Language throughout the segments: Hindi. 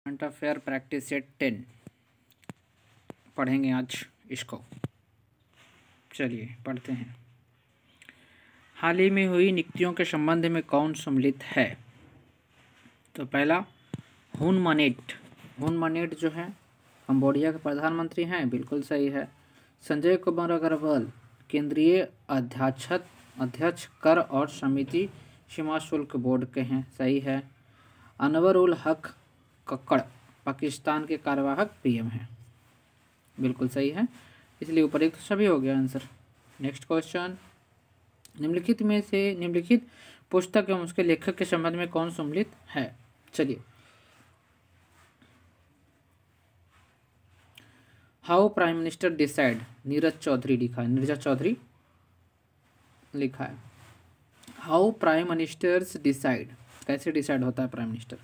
करंट अफेयर प्रैक्टिस सेट 10 पढ़ेंगे आज इसको। चलिए पढ़ते हैं। हाल ही में हुई नियुक्तियों के संबंध में कौन सम्मिलित है? तो पहला हुन मानेट जो है कंबोडिया के प्रधानमंत्री हैं, बिल्कुल सही है। संजय कुमार अग्रवाल केंद्रीय अध्यक्ष कर और समिति सीमा शुल्क बोर्ड के हैं, सही है। अनवर उल हक कक्कड़ पाकिस्तान के कार्यवाहक पीएम हैं, बिल्कुल सही है। इसलिए उपयुक्त सभी हो गया आंसर। नेक्स्ट क्वेश्चन, निम्नलिखित पुस्तक एवं उसके लेखक के संबंध में कौन सम्मिलित है? चलिए, how prime minister decide, Neeraj Chaudhary लिखा है। हाउ प्राइम मिनिस्टर्स डिसाइड, कैसे डिसाइड होता है प्राइम मिनिस्टर।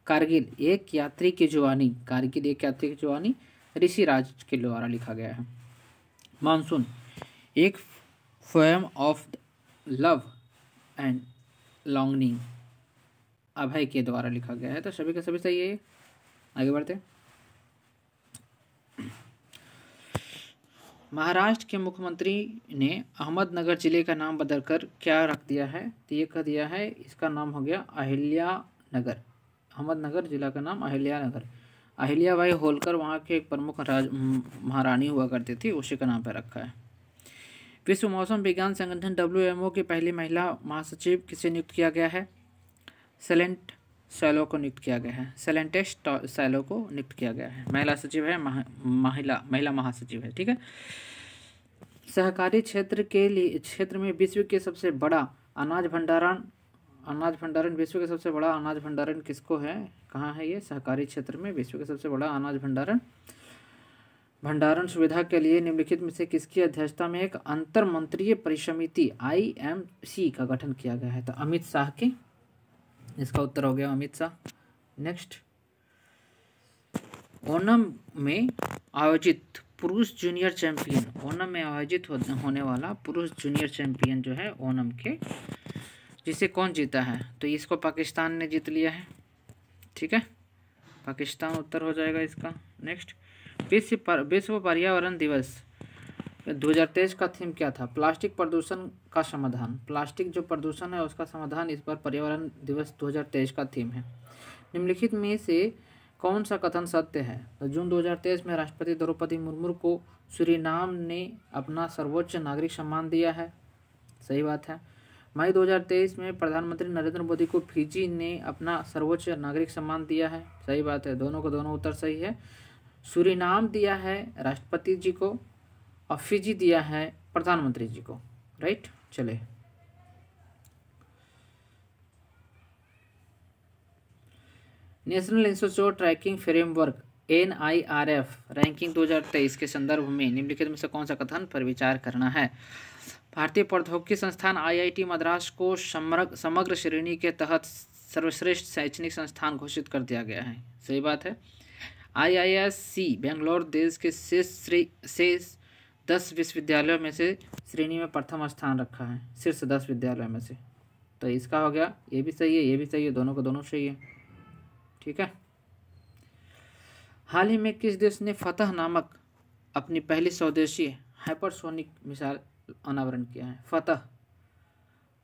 कारगिल एक यात्री की जुबानी ऋषिराज के द्वारा लिखा गया है। मानसून एक poem of love and longing Abhay के द्वारा लिखा गया है। तो सभी का सभी सही है। आगे बढ़ते। महाराष्ट्र के मुख्यमंत्री ने अहमदनगर जिले का नाम बदलकर क्या रख दिया है? तो ये कह दिया है इसका नाम हो गया अहिल्यानगर। अहमदनगर जिला का नाम अहिल्यानगर। अहिल्याबाई होलकर वहाँ के एक प्रमुख महारानी हुआ करती थी, उसी का नाम पर रखा है। विश्व मौसम विज्ञान संगठन WMO की पहली महिला महासचिव किसे नियुक्त किया गया है? सेलेंटेस्ट सैलो को नियुक्त किया गया है। महिला सचिव है, महिला महासचिव है, ठीक है। सहकारी क्षेत्र में विश्व के सबसे बड़ा अनाज विश्व के सबसे बड़ा अनाज भंडारण किसको है? कहाँ है ये? सहकारी क्षेत्र में विश्व के सबसे बड़ा अनाज भंडारण सुविधा के लिए निम्नलिखित में से किसकी अध्यक्षता में एक अंतर मंत्रीय परिसमिति IMC का गठन किया गया है? तो अमित शाह के, इसका उत्तर हो गया अमित शाह। नेक्स्ट, ओणम में आयोजित पुरुष जूनियर होने वाला पुरुष जूनियर चैंपियन जो है ओणम के, जिसे कौन जीता है? तो इसको पाकिस्तान ने जीत लिया है, ठीक है। पाकिस्तान उत्तर हो जाएगा इसका। नेक्स्ट, विश्व पर्यावरण दिवस 2023 का थीम क्या था? प्लास्टिक प्रदूषण का समाधान। प्लास्टिक जो प्रदूषण है उसका समाधान इस बार पर्यावरण दिवस 2023 का थीम है। निम्नलिखित में से कौन सा कथन सत्य है? तो जून 2023 में राष्ट्रपति द्रौपदी मुर्मू को सूरीनाम ने अपना सर्वोच्च नागरिक सम्मान दिया है, सही बात है। मई 2023 में प्रधानमंत्री नरेंद्र मोदी को फिजी ने अपना सर्वोच्च नागरिक सम्मान दिया है, सही बात है। दोनों को दोनों उत्तर सही है। सूरीनाम दिया है राष्ट्रपति जी को और फिजी दिया है प्रधानमंत्री जी को, राइट। चले, national institute ranking framework NIRF ranking 2023 के संदर्भ में निम्नलिखित में से कौन सा कथन पर विचार करना है? भारतीय प्रौद्योगिकी संस्थान IIT मद्रास को समग्र श्रेणी के तहत सर्वश्रेष्ठ शैक्षणिक संस्थान घोषित कर दिया गया है, सही बात है। IISc बेंगलोर देश के शेष 10 विश्वविद्यालयों में से श्रेणी में प्रथम स्थान रखा है, शीर्ष 10 विद्यालयों में से। तो इसका हो गया, ये भी सही है, ये भी सही है, दोनों को दोनों सही है, ठीक है। हाल ही में किस देश ने फतह नामक अपनी पहली स्वदेशी हाइपरसोनिक मिसाइल अनावरण किया है? फतह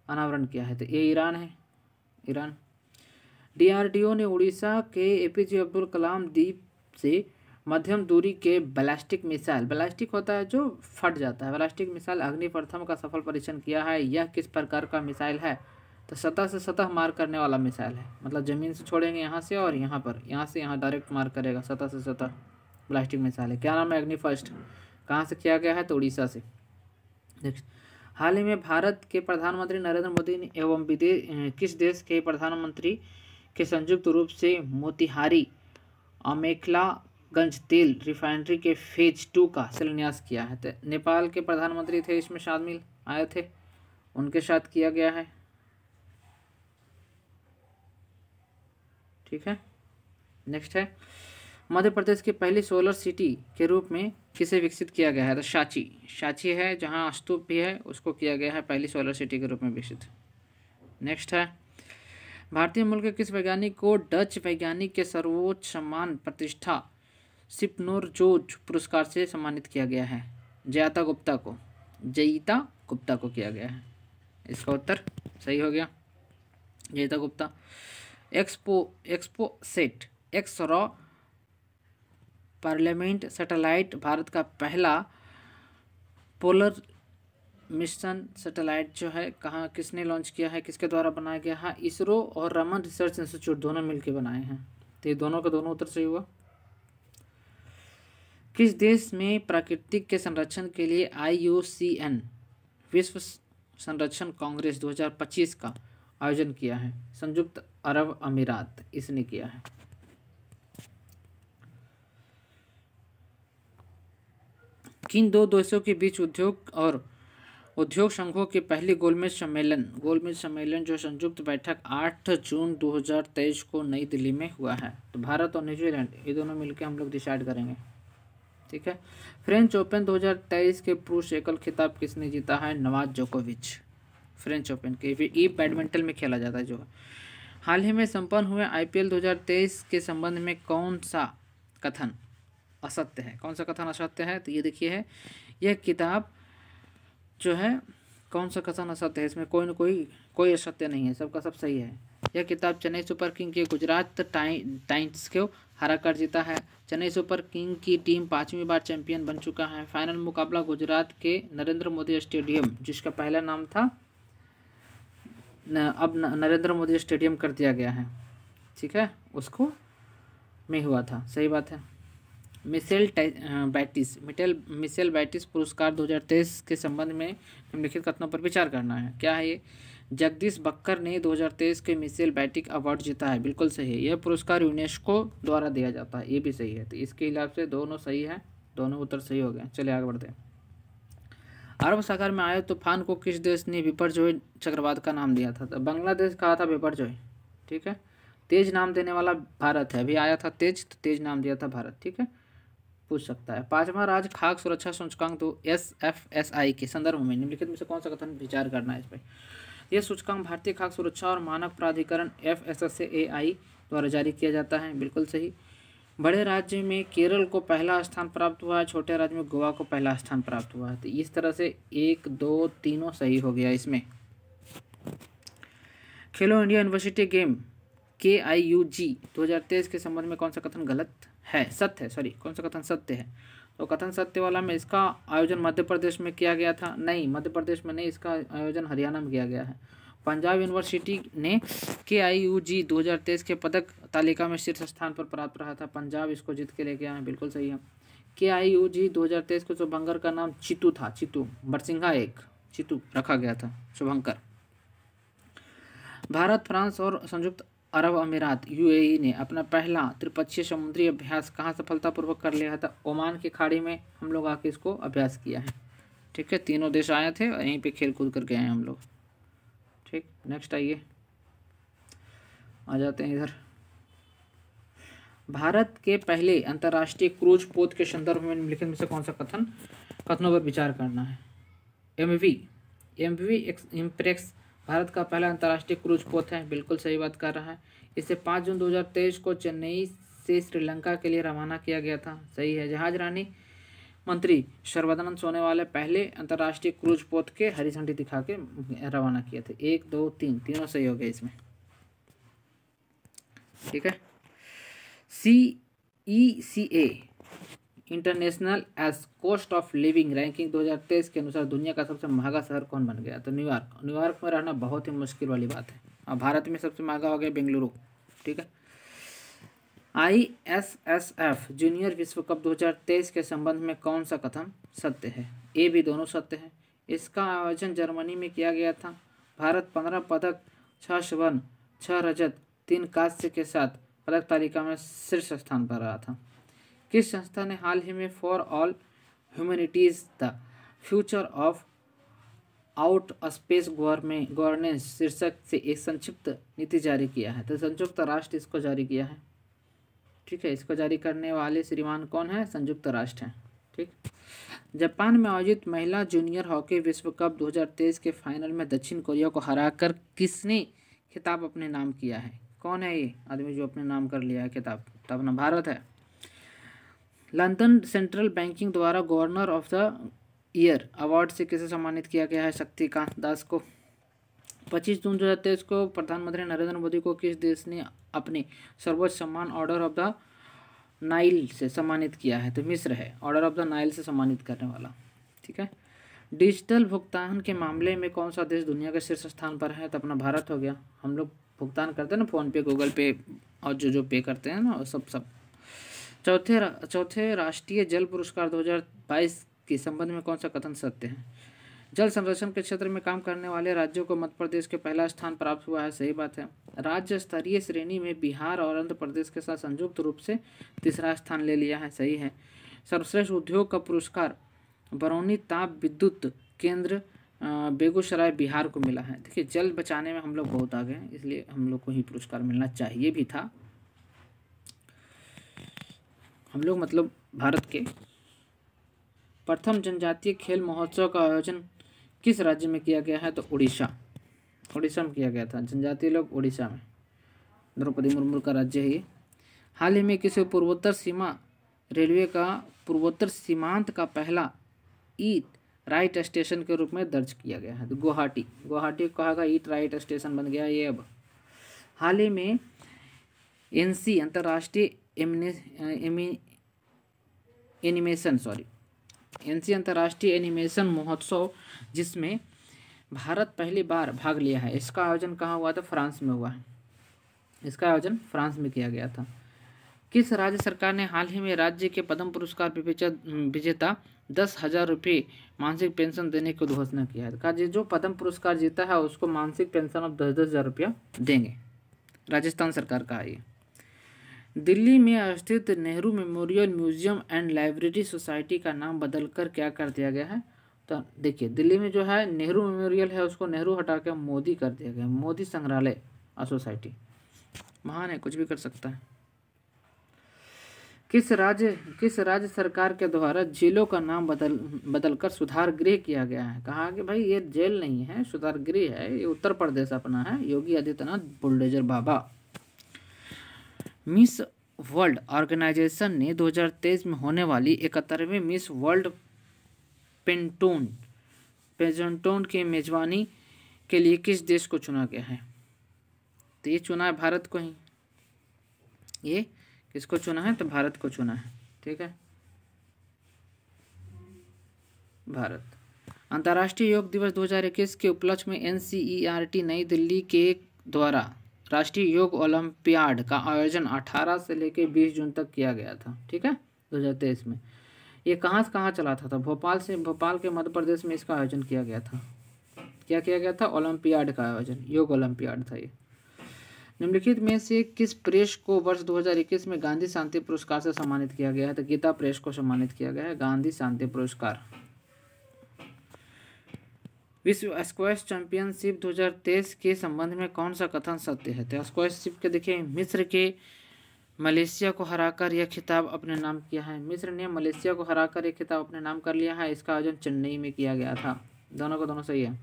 अनावरण किया है, तो ये ईरान है, ईरान। DRDO ने उड़ीसा के APJ अब्दुल कलाम द्वीप से मध्यम दूरी के बैलिस्टिक मिसाइल, बैलिस्टिक होता है जो फट जाता है, बैलिस्टिक मिसाइल अग्नि प्रथम का सफल परीक्षण किया है। यह किस प्रकार का मिसाइल है? तो सतह से सतह मार करने वाला मिसाइल है, मतलब ज़मीन से छोड़ेंगे यहाँ से और यहाँ पर, यहाँ से यहाँ डायरेक्ट मार करेगा, सतह से सतह बैलिस्टिक मिसाइल है। क्या नाम है? अग्नि फर्स्ट। कहाँ से किया गया है? तो उड़ीसा से। नेक्स्ट, हाल ही में भारत के प्रधानमंत्री नरेंद्र मोदी ने एवं किस देश के प्रधानमंत्री के संयुक्त रूप से मोतिहारी अमेखलागंज तेल रिफाइनरी के फेज 2 का शिलान्यास किया है? तो नेपाल के प्रधानमंत्री थे, इसमें शामिल आए थे, उनके साथ किया गया है, ठीक है। नेक्स्ट है, मध्य प्रदेश की पहली सोलर सिटी के रूप में किसे विकसित किया गया है? तो सांची है, जहां स्तूप भी है, उसको किया गया है पहली सोलर सिटी के रूप में विकसित। नेक्स्ट है, भारतीय मूल के किस वैज्ञानिक को डच वैज्ञानिक के सर्वोच्च सम्मान प्रतिष्ठा सिप्नोरजोज पुरस्कार से सम्मानित किया गया है? जयिता गुप्ता को किया गया है। इसका उत्तर सही हो गया, Jayita Gupta. XPoSat x raw parliament satellite Bharat का पहला पोलर मिशन सैटेलाइट जो है कहाँ किसने लॉन्च किया है, किसके द्वारा बनाया गया है? इसरो और रमन रिसर्च इंस्टीट्यूट दोनों मिलकर बनाए हैं। तो ये दोनों का दोनों उत्तर सही हुआ। किस देश में प्राकृतिक के संरक्षण के लिए IUCN विश्व संरक्षण कांग्रेस 2025 का आयोजन किया है? संयुक्त अरब अमीरात इसने किया है। किन दो देशों के बीच उद्योग संघों की पहली गोलमेज सम्मेलन जो संयुक्त बैठक 8 जून 2023 को नई दिल्ली में हुआ है? तो भारत और न्यूजीलैंड ये दोनों मिलकर हम लोग डिसाइड करेंगे, ठीक है। फ्रेंच ओपन 2023 के पुरुष एकल खिताब किसने जीता है? नवाज जोकोविच। फ्रेंच ओपन के ये बैडमिंटन में खेला जाता है जो। हाल ही में संपन्न हुए IPL 2023 के संबंध में कौन सा कथन असत्य है? कौन सा कथन असत्य है? तो ये देखिए है, यह किताब जो है कौन सा कथन असत्य है? इसमें कोई असत्य नहीं है, सबका सब सही है। यह किताब चेन्नई सुपर किंग के गुजरात टाइटंस को हरा कर जीता है। चेन्नई सुपर किंग की टीम 5वीं बार चैंपियन बन चुका है। फाइनल मुकाबला गुजरात के नरेंद्र मोदी स्टेडियम, जिसका पहला नाम था अब नरेंद्र मोदी स्टेडियम कर दिया गया है, ठीक है, उसको में हुआ था। सही बात है। मिशेल बैटिस पुरस्कार 2023 के संबंध में निम्नलिखित कथनों पर विचार करना है। क्या है ये? जगदीश बक्कर ने 2023 के मिशेल बैटिक अवार्ड जीता है। बिल्कुल सही है। यह पुरस्कार यूनेस्को द्वारा दिया जाता है, ये भी सही है। तो इसके हिसाब से दोनों सही है, दोनों उत्तर सही हो गए। चलिए आगे बढ़ते हैं। अरब सागर में आए तूफान को किस देश ने बिपरजॉय चक्रवात का नाम दिया था? तो बांग्लादेश कहा था बिपरजॉय, ठीक है। तेज नाम देने वाला भारत है। अभी आया था तेज, तो तेज नाम दिया था भारत, ठीक है, पूछ सकता है। 5वां राज्य खाद्य सुरक्षा सूचकांक तो SFSI के संदर्भ में निम्नलिखित में से कौन सा कथन विचार करना है इस पर? यह सूचकांक भारतीय खाद्य सुरक्षा और मानक प्राधिकरण FSSAI द्वारा जारी किया जाता है। बिल्कुल सही। बड़े राज्य में केरल को पहला स्थान प्राप्त हुआ है, छोटे राज्य में गोवा को पहला स्थान प्राप्त हुआ है। तो इस तरह से 1, 2, तीनों सही हो गया इसमें। खेलो इंडिया यूनिवर्सिटी गेम KIUG 2023 के संबंध में कौन सा कथन गलत है? सत्य है, सॉरी, कौन सा कथन सत्य है? तो कथन सत्य वाला में इसका आयोजन मध्य प्रदेश में किया गया था। नहीं, मध्य प्रदेश में नहीं, इसका आयोजन हरियाणा में किया गया है। पंजाब यूनिवर्सिटी ने KIUG 2023 के पदक तालिका में शीर्ष स्थान पर प्राप्त रहा था। पंजाब इसको जीत के लेके आए। बिल्कुल सही है। KIUG 2023 को शुभंकर का नाम चितू था, चितू बरसिंघा एक चितू रखा गया था, शुभंकर। भारत, फ्रांस और संयुक्त अरब अमीरात UAE ने अपना पहला त्रिपक्षीय समुद्री अभ्यास कहाँ सफलतापूर्वक कर लिया था? ओमान की खाड़ी में हम लोग आके इसको अभ्यास किया है, ठीक है। तीनों देश आए थे और यहीं पे खेल कूद कर गए हैं हम लोग, ठीक। नेक्स्ट आइए, आ जाते हैं इधर। भारत के पहले अंतर्राष्ट्रीय क्रूज पोत के संदर्भ में निम्नलिखित में से कौन सा कथनों पर विचार करना है? MV इम्प्रेक्स भारत का पहला अंतर्राष्ट्रीय क्रूज पोत है। बिल्कुल सही बात कर रहा है। इसे 5 जून 2023 को चेन्नई से श्रीलंका के लिए रवाना किया गया था। सही है। जहाज रानी मंत्री सर्बानंद सोनोवाल पहले अंतर्राष्ट्रीय क्रूज पोत के हरी झंडी दिखा के रवाना किए थे। 1, 2, 3 तीनों सही हो गए इसमें, ठीक है। CECA international edge cost of living ranking 2023 के अनुसार दुनिया का सबसे महंगा शहर कौन बन गया? तो न्यूयॉर्क में रहना बहुत ही मुश्किल वाली बात है। और भारत में सबसे महंगा हो गया बेंगलुरु, ठीक है। ISSF जूनियर विश्व कप 2023 के संबंध में कौन सा कथन सत्य है? A, B दोनों सत्य है। इसका आयोजन जर्मनी में किया गया था। भारत 15 पदक, 6 स्वर्ण, 6 रजत, 3 कांस्य के साथ पदक तालिका में शीर्ष स्थान पर रहा था। किस संस्था ने हाल ही में for all humanities the future of out space governance शीर्षक से एक संक्षिप्त नीति जारी किया है? तो संयुक्त राष्ट्र इसको जारी किया है, ठीक है। इसको जारी करने वाले श्रीमान कौन है? संयुक्त राष्ट्र हैं, ठीक। जापान में आयोजित महिला जूनियर हॉकी विश्व कप 2023 के फाइनल में दक्षिण कोरिया को हराकर किसने खिताब अपने नाम किया है? कौन है ये आदमी जो अपने नाम कर लिया है खिताब? तो अपना भारत है। लंदन सेंट्रल बैंकिंग द्वारा governor of the year award से किसे सम्मानित किया गया है? शक्तिकांत दास को। 25 जून 2023 को प्रधानमंत्री नरेंद्र मोदी को किस देश ने अपने सर्वोच्च सम्मान ऑर्डर ऑफ द नाइल से सम्मानित किया है? तो मिस्र है ऑर्डर ऑफ द नाइल से सम्मानित करने वाला। ठीक है। डिजिटल भुगतान के मामले में कौन सा देश दुनिया के शीर्ष स्थान पर है? तो अपना भारत हो गया। हम लोग भुगतान करते हैं ना, फ़ोन पे, गूगल पे और जो पे करते हैं ना, और सब। चौथे राष्ट्रीय जल पुरस्कार 2022 के संबंध में कौन सा कथन सत्य है? जल संरक्षण के क्षेत्र में काम करने वाले राज्यों को मध्य प्रदेश के पहला स्थान प्राप्त हुआ है। सही बात है। राज्य स्तरीय श्रेणी में बिहार और आंध्र प्रदेश के साथ संयुक्त रूप से तीसरा स्थान ले लिया है। सही है। सर्वश्रेष्ठ उद्योग का पुरस्कार बरौनी ताप विद्युत केंद्र बेगूसराय बिहार को मिला है। देखिए, जल बचाने में हम लोग बहुत आगे हैं, इसलिए हम लोग को ही पुरस्कार मिलना चाहिए भी था। हम लोग मतलब भारत के प्रथम जनजातीय खेल महोत्सव का आयोजन किस राज्य में किया गया है? तो उड़ीसा में किया गया था। जनजातीय लोग उड़ीसा में। द्रौपदी मुर्मू का राज्य है ये। हाल ही में किसी पूर्वोत्तर सीमा रेलवे का पूर्वोत्तर सीमांत का पहला ईट राइट स्टेशन के रूप में दर्ज किया गया है? तो गुवाहाटी कहा गया ईट राइट स्टेशन बन गया ये। अब हाल ही में एनसी अंतर्राष्ट्रीय एनिमेशन महोत्सव जिसमें भारत पहली बार भाग लिया है, इसका आयोजन कहाँ हुआ था? फ्रांस में हुआ है। इसका आयोजन फ्रांस में किया गया था। किस राज्य सरकार ने हाल ही में राज्य के पद्म पुरस्कार विजेता 10,000 रुपये मासिक पेंशन देने की घोषणा किया है? कहा जो पद्म पुरस्कार जीता है उसको मासिक पेंशन ऑफ 10,000 रुपया देंगे। राजस्थान सरकार का है ये। दिल्ली में स्थित Nehru memorial museum and library society का नाम बदलकर क्या कर दिया गया है? तो देखिए, दिल्ली में जो है नेहरू मेमोरियल है उसको नेहरू हटा के मोदी कर दिया गया। मोदी संग्रहालय और सोसाइटी। महान है, कुछ भी कर सकता है। किस राज्य सरकार के द्वारा जेलों का नाम बदलकर सुधार गृह किया गया है? कहा कि भाई ये जेल नहीं है, सुधार गृह है। ये उत्तर प्रदेश अपना है, योगी आदित्यनाथ बुलडोजर बाबा। मिस वर्ल्ड ऑर्गेनाइजेशन ने 2023 में होने वाली 71वीं मिस वर्ल्ड पेजेंटोन की मेजबानी के लिए किस देश को चुना गया है? तो ये चुना है भारत को ही। ये किसको चुना है? तो भारत को चुना है। ठीक है, भारत। अंतर्राष्ट्रीय योग दिवस 2021 के उपलक्ष्य में NCERT नई दिल्ली के द्वारा राष्ट्रीय योग ओलंपियाड का आयोजन 18 से लेकर 20 जून तक किया गया था। ठीक है, 2023 में। ये कहाँ से कहाँ चला था? भोपाल के मध्य प्रदेश में इसका आयोजन किया गया था। क्या किया गया था? ओलंपियाड का आयोजन, योग ओलंपियाड था ये। निम्नलिखित में से किस प्रेस को वर्ष 2021 में गांधी शांति पुरस्कार से सम्मानित किया गया है? तो गीता प्रेस को सम्मानित किया गया है गांधी शांति पुरस्कार। विश्व स्क्वैश चैंपियनशिप 2023 के संबंध में कौन सा कथन सत्य है? तो स्क्वैश के देखिए, मिस्र के मलेशिया को हराकर यह खिताब अपने नाम किया है। मिस्र ने मलेशिया को हराकर यह खिताब अपने नाम कर लिया है। इसका आयोजन चेन्नई में किया गया था। दोनों को दोनों सही है।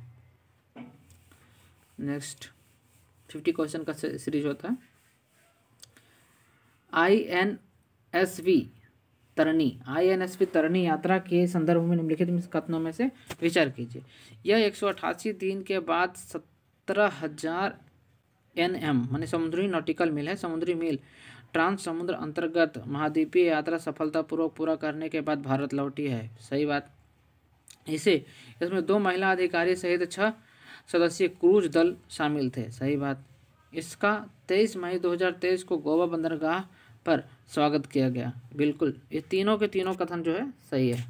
नेक्स्ट 50 क्वेश्चन का सीरीज होता है। INSV तरनी यात्रा के संदर्भ में निम्नलिखित कथनों में से विचार कीजिए। यह 188 दिन के बाद 17,000 NM माने समुद्री नॉटिकल मील है। समुद्री मील ट्रांस समुद्र अंतर्गत महाद्वीपीय यात्रा सफलतापूर्वक पूरा करने के बाद भारत लौटी है। सही बात। इसमें 2 महिला अधिकारी सहित 6 सदस्यीय क्रूज दल शामिल थे। सही बात। इसका 23 मई 2023 को गोवा बंदरगाह पर स्वागत किया गया। बिल्कुल, ये तीनों के तीनों कथन जो है सही है।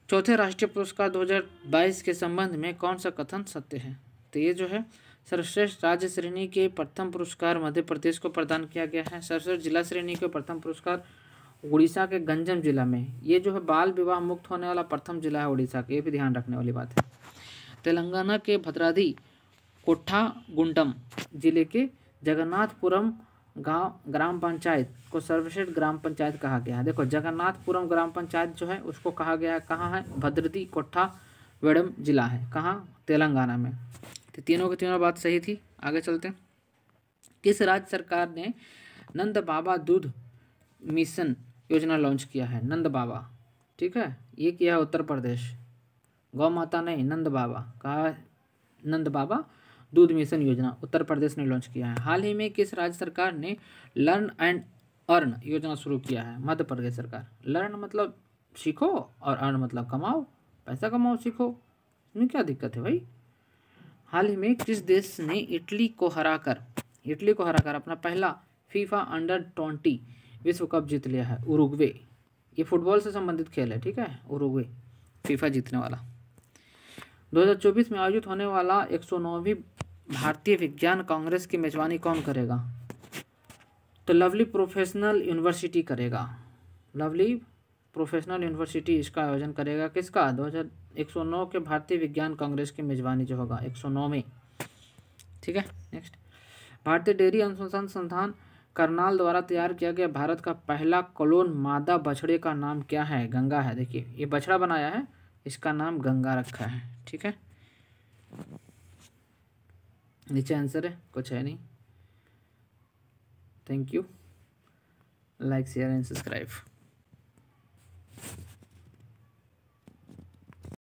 चौथे राष्ट्रीय पुरस्कार 2022 के संबंध में कौन सा कथन सत्य है? तो ये जो है सर्वश्रेष्ठ राज्य श्रेणी के प्रथम पुरस्कार मध्य प्रदेश को प्रदान किया गया है। सर्वश्रेष्ठ जिला श्रेणी के प्रथम पुरस्कार उड़ीसा के गंजम जिला में। ये जो है बाल विवाह मुक्त होने वाला प्रथम जिला है उड़ीसा का, ये भी ध्यान रखने वाली बात है। तेलंगाना के भद्राद्री कोट्ठागुंडम जिले के जगन्नाथपुरम गांव ग्राम पंचायत को सर्वश्रेष्ठ ग्राम पंचायत कहा गया है। देखो, जगन्नाथपुरम ग्राम पंचायत जो है उसको कहा गया है, कहाँ है? भद्राद्री कोट्ठागुंडम जिला है, कहाँ? तेलंगाना में। तो तीनों की तीनों बात सही थी। आगे चलते हैं। किस राज्य सरकार ने नंद बाबा दूध मिशन योजना लॉन्च किया है? नंद बाबा, ठीक है, ये किया है उत्तर प्रदेश। गौ माता नहीं, नंद बाबा, कहा नंद बाबा दूध मिशन योजना उत्तर प्रदेश ने लॉन्च किया है। हाल ही में किस राज्य सरकार ने लर्न एंड अर्न योजना शुरू किया है? मध्य प्रदेश सरकार। लर्न मतलब सीखो और अर्न मतलब कमाओ, पैसा कमाओ, सीखो, इसमें क्या दिक्कत है भाई। हाल ही में किस देश ने इटली को हराकर अपना पहला फीफा अंडर-20 विश्व कप जीत लिया है? उरुग्वे। ये फुटबॉल से संबंधित खेल है, ठीक है, उरुग्वे फीफा जीतने वाला। 2024 में आयोजित होने वाला 109वीं भारतीय विज्ञान कांग्रेस की मेजबानी कौन करेगा? तो लवली प्रोफेशनल यूनिवर्सिटी करेगा। लवली प्रोफेशनल यूनिवर्सिटी इसका आयोजन करेगा। किसका? 2109 के भारतीय विज्ञान कांग्रेस की मेजबानी जो होगा 109 में, ठीक है। नेक्स्ट, भारतीय डेयरी अनुसंधान संस्थान करनाल द्वारा तैयार किया गया भारत का पहला क्लोन मादा बछड़े का नाम क्या है? गंगा है। देखिए ये बछड़ा बनाया है, इसका नाम गंगा रखा है, ठीक है। नीचे आंसर है, कुछ है नहीं। Thank you, like share and subscribe.